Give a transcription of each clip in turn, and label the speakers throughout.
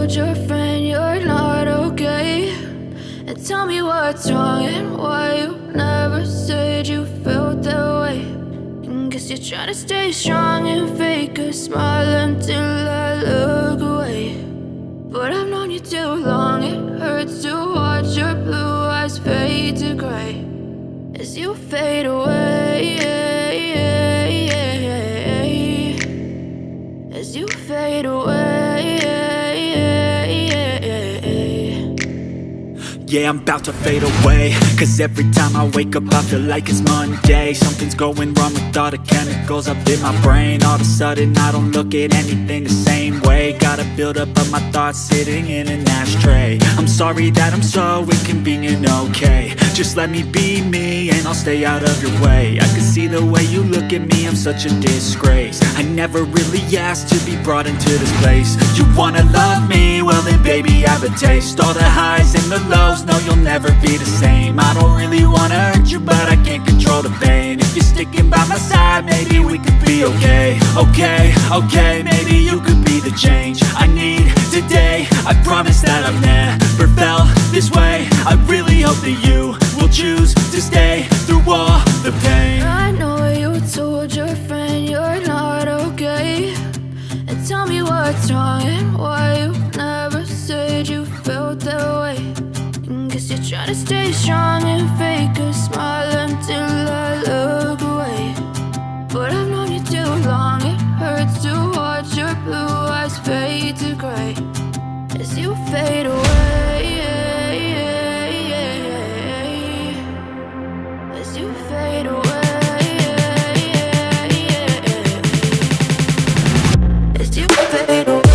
Speaker 1: told your friend you're not okay? And tell me what's wrong and why you never said you felt that way. And guess you're trying to stay strong and fake a smile until I look away. But I've known you too long, it hurts to watch your blue eyes fade to gray as you fade away, as you fade away.
Speaker 2: Yeah, I'm about to fade away, cause every time I wake up I feel like it's Monday. Something's going wrong with all the chemicals up in my brain. All of a sudden I don't look at anything the same way. Got a buildup of my thoughts sitting in an ashtray. I'm sorry that I'm so inconvenient, okay? Just let me be me and I'll stay out of your way. I can see the way you look at me, I'm such a disgrace. I never really asked to be brought into this place. You wanna love me? Well then baby I have a taste. All the highs and the lows, no, you'll never be the same. I don't really wanna hurt you, but I can't control the pain. If you're sticking by my side, maybe we could be okay. Okay, maybe you could be the change I need today. I promise that I've never felt this way. I really hope that you will choose to stay through all the pain.
Speaker 1: I know you told your friend you're not okay. And tell me what's wrong and why you never said you felt that way. Guess you're trying to stay strong and fake a smile until I look away. But I've known you too long, it hurts to watch your blue eyes fade to gray as you fade away, as you fade away, as you fade away.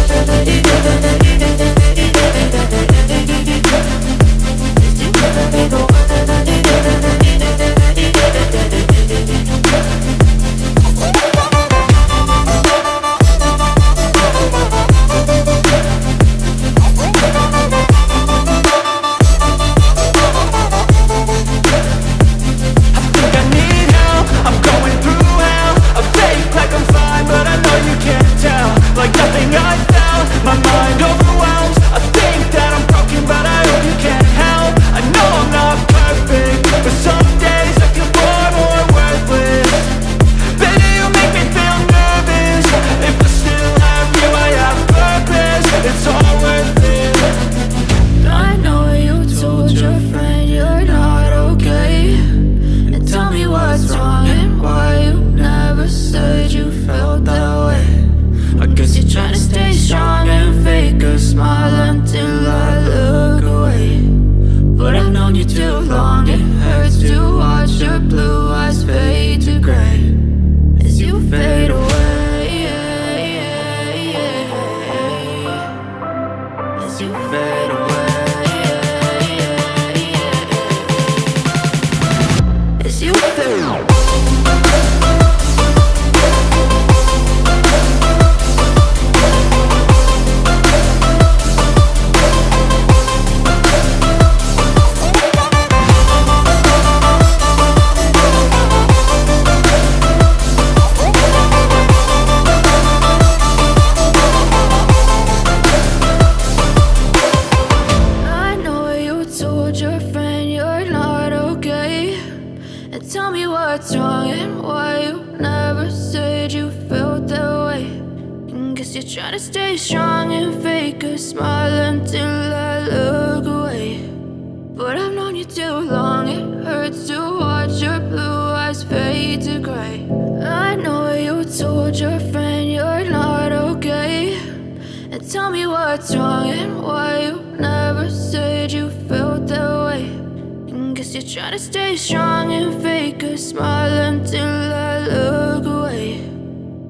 Speaker 1: Try to stay strong and fake a smile until I look away.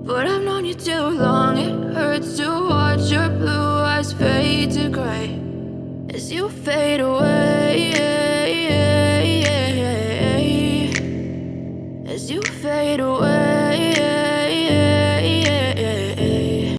Speaker 1: But I've known you too long, it hurts to watch your blue eyes fade to gray as you fade away.